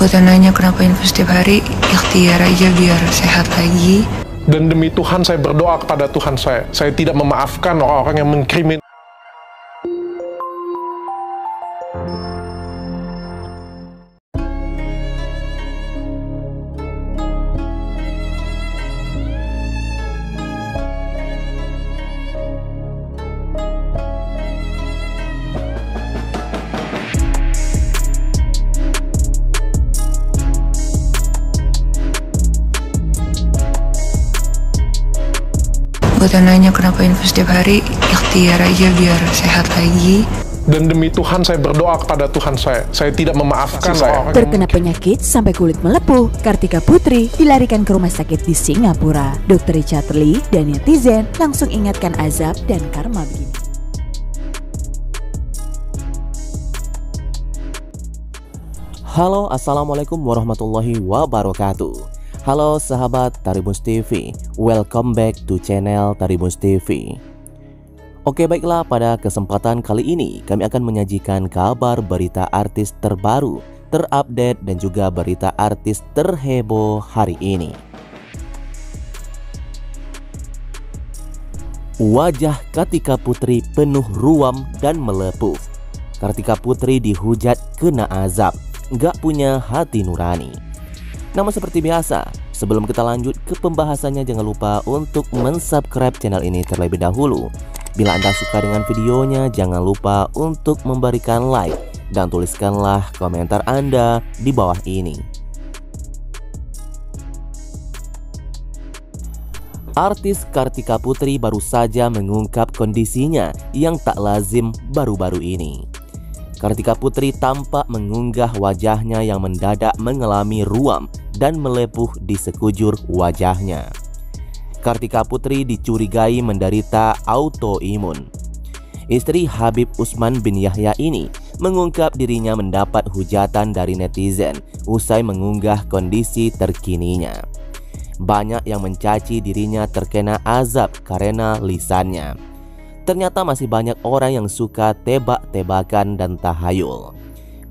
Gue nanya kenapa info setiap hari, ikhtiar aja biar sehat lagi. Dan demi Tuhan saya berdoa kepada Tuhan saya tidak memaafkan orang-orang yang mengkriminalisasi. Gue nanya kenapa info setiap hari, ikhtiar aja biar sehat lagi. Dan demi Tuhan saya berdoa kepada Tuhan saya tidak memaafkan orang-orang terkena penyakit sampai kulit melepuh. Kartika Putri dilarikan ke rumah sakit di Singapura. Dr. Richard Lee dan netizen langsung ingatkan azab dan karma begini. Halo, assalamualaikum warahmatullahi wabarakatuh. Halo sahabat Tribunnews TV, welcome back to channel Tribunnews TV. Oke, baiklah, pada kesempatan kali ini kami akan menyajikan kabar berita artis terbaru, terupdate dan juga berita artis terheboh hari ini. Wajah Kartika Putri penuh ruam dan melepuh. Kartika Putri dihujat kena azab, gak punya hati nurani. Namun seperti biasa, sebelum kita lanjut ke pembahasannya, jangan lupa untuk mensubscribe channel ini terlebih dahulu. Bila Anda suka dengan videonya, jangan lupa untuk memberikan like dan tuliskanlah komentar Anda di bawah ini. Artis Kartika Putri baru saja mengungkap kondisinya yang tak lazim baru-baru ini. Kartika Putri tampak mengunggah wajahnya yang mendadak mengalami ruam dan melepuh di sekujur wajahnya. Kartika Putri dicurigai menderita autoimun. Istri Habib Usman bin Yahya ini mengungkap dirinya mendapat hujatan dari netizen usai mengunggah kondisi terkininya. Banyak yang mencaci dirinya terkena azab karena lisannya. Ternyata masih banyak orang yang suka tebak-tebakan dan tahayul.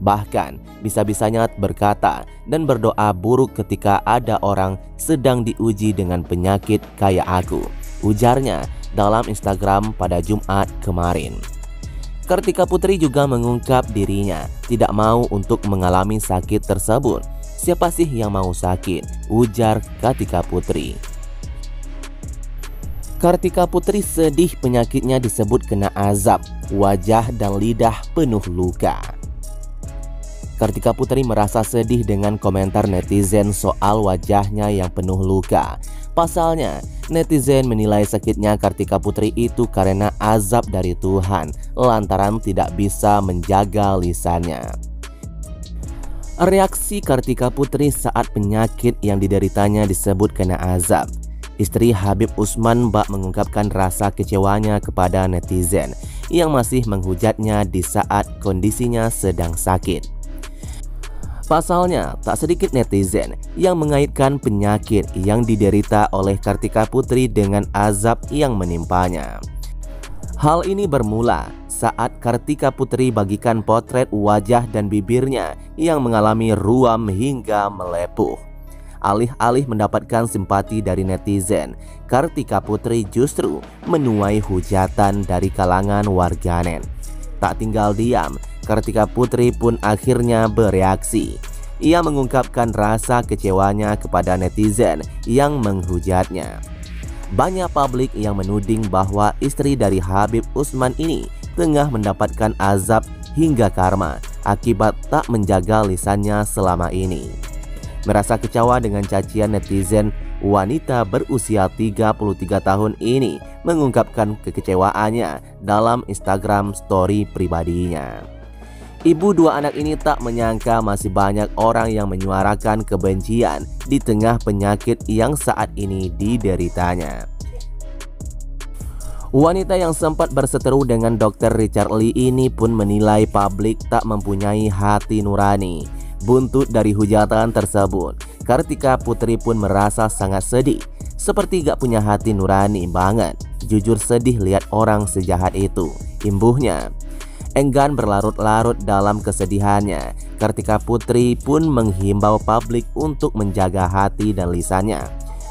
Bahkan bisa-bisanya berkata dan berdoa buruk ketika ada orang sedang diuji dengan penyakit kayak aku, ujarnya dalam Instagram pada Jumat kemarin. Kartika Putri juga mengungkap dirinya tidak mau untuk mengalami sakit tersebut. Siapa sih yang mau sakit? Ujar Kartika Putri. Kartika Putri sedih penyakitnya disebut kena azab, wajah dan lidah penuh luka. Kartika Putri merasa sedih dengan komentar netizen soal wajahnya yang penuh luka. Pasalnya, netizen menilai sakitnya Kartika Putri itu karena azab dari Tuhan lantaran tidak bisa menjaga lisannya. Reaksi Kartika Putri saat penyakit yang dideritanya disebut kena azab. Istri Habib Usman bak mengungkapkan rasa kecewanya kepada netizen yang masih menghujatnya di saat kondisinya sedang sakit. Pasalnya, tak sedikit netizen yang mengaitkan penyakit yang diderita oleh Kartika Putri dengan azab yang menimpanya. Hal ini bermula saat Kartika Putri bagikan potret wajah dan bibirnya yang mengalami ruam hingga melepuh. Alih-alih mendapatkan simpati dari netizen, Kartika Putri justru menuai hujatan dari kalangan warganet. Tak tinggal diam, Kartika Putri pun akhirnya bereaksi. Ia mengungkapkan rasa kecewanya kepada netizen yang menghujatnya. Banyak publik yang menuding bahwa istri dari Habib Usman ini tengah mendapatkan azab hingga karma akibat tak menjaga lisannya selama ini. Merasa kecewa dengan cacian netizen, wanita berusia 33 tahun ini mengungkapkan kekecewaannya dalam Instagram story pribadinya. Ibu dua anak ini tak menyangka masih banyak orang yang menyuarakan kebencian di tengah penyakit yang saat ini dideritanya. Wanita yang sempat berseteru dengan Dr. Richard Lee ini pun menilai publik tak mempunyai hati nurani. Buntut dari hujatan tersebut, Kartika Putri pun merasa sangat sedih. Seperti gak punya hati nurani banget. Jujur sedih lihat orang sejahat itu, imbuhnya. Enggan berlarut-larut dalam kesedihannya. Kartika Putri pun menghimbau publik untuk menjaga hati dan lisannya.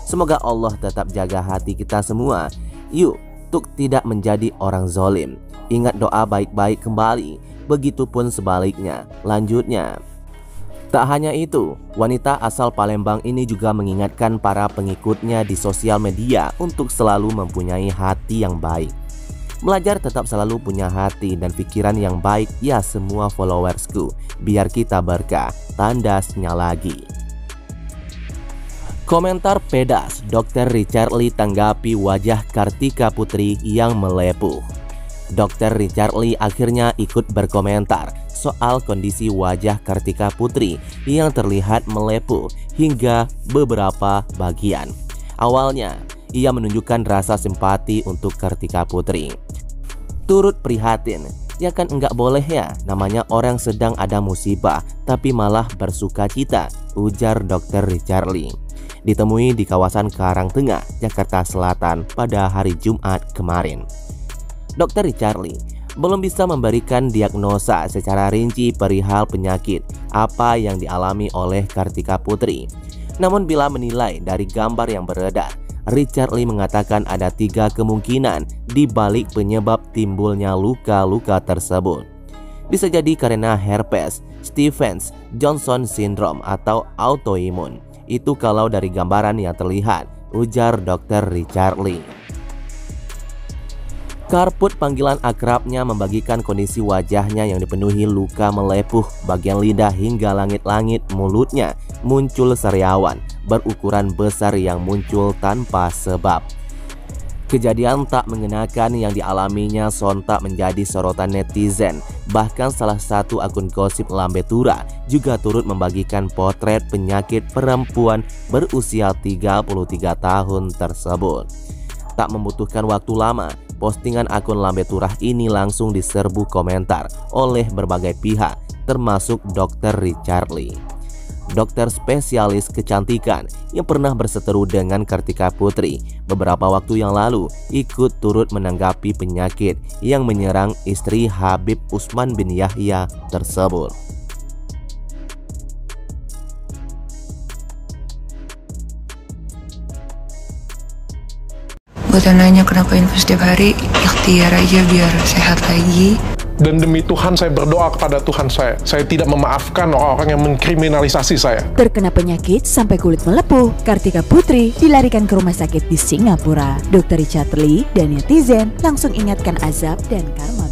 Semoga Allah tetap jaga hati kita semua. Yuk, untuk tidak menjadi orang zolim. Ingat doa baik-baik kembali. Begitupun sebaliknya. Lanjutnya. Tak hanya itu, wanita asal Palembang ini juga mengingatkan para pengikutnya di sosial media untuk selalu mempunyai hati yang baik. Belajar tetap selalu punya hati dan pikiran yang baik ya semua followersku, biar kita berkah, tandasnya lagi. Komentar pedas Dr. Richard Lee tanggapi wajah Kartika Putri yang melepuh. Dr. Richard Lee akhirnya ikut berkomentar soal kondisi wajah Kartika Putri yang terlihat melepuh hingga beberapa bagian. Awalnya, ia menunjukkan rasa simpati untuk Kartika Putri. Turut prihatin, ya kan enggak boleh ya, namanya orang sedang ada musibah tapi malah bersuka cita, ujar Dr. Richard Lee. Ditemui di kawasan Karangtengah, Jakarta Selatan pada hari Jumat kemarin. Dr. Richard Lee belum bisa memberikan diagnosa secara rinci perihal penyakit apa yang dialami oleh Kartika Putri. Namun bila menilai dari gambar yang beredar, Richard Lee mengatakan ada 3 kemungkinan di balik penyebab timbulnya luka-luka tersebut. Bisa jadi karena herpes, Stevens, Johnson syndrome atau autoimun. Itu kalau dari gambaran yang terlihat, ujar Dr. Richard Lee. Karput panggilan akrabnya membagikan kondisi wajahnya yang dipenuhi luka melepuh, bagian lidah hingga langit-langit mulutnya muncul sariawan berukuran besar yang muncul tanpa sebab. Kejadian tak mengenakan yang dialaminya sontak menjadi sorotan netizen. Bahkan salah satu akun gosip Lambe Tura juga turut membagikan potret penyakit perempuan berusia 33 tahun tersebut. Tak membutuhkan waktu lama, postingan akun Lambe Turah ini langsung diserbu komentar oleh berbagai pihak, termasuk Dr. Richard Lee. Dokter spesialis kecantikan yang pernah berseteru dengan Kartika Putri beberapa waktu yang lalu ikut turut menanggapi penyakit yang menyerang istri Habib Usman bin Yahya tersebut. Buat yang nanya kenapa infus setiap hari, ikhtiar aja biar sehat lagi. Dan demi Tuhan saya berdoa kepada Tuhan saya tidak memaafkan orang-orang yang mengkriminalisasi saya. Terkena penyakit sampai kulit melepuh, Kartika Putri dilarikan ke rumah sakit di Singapura. Dr. Richard Lee dan netizen langsung ingatkan azab dan karma.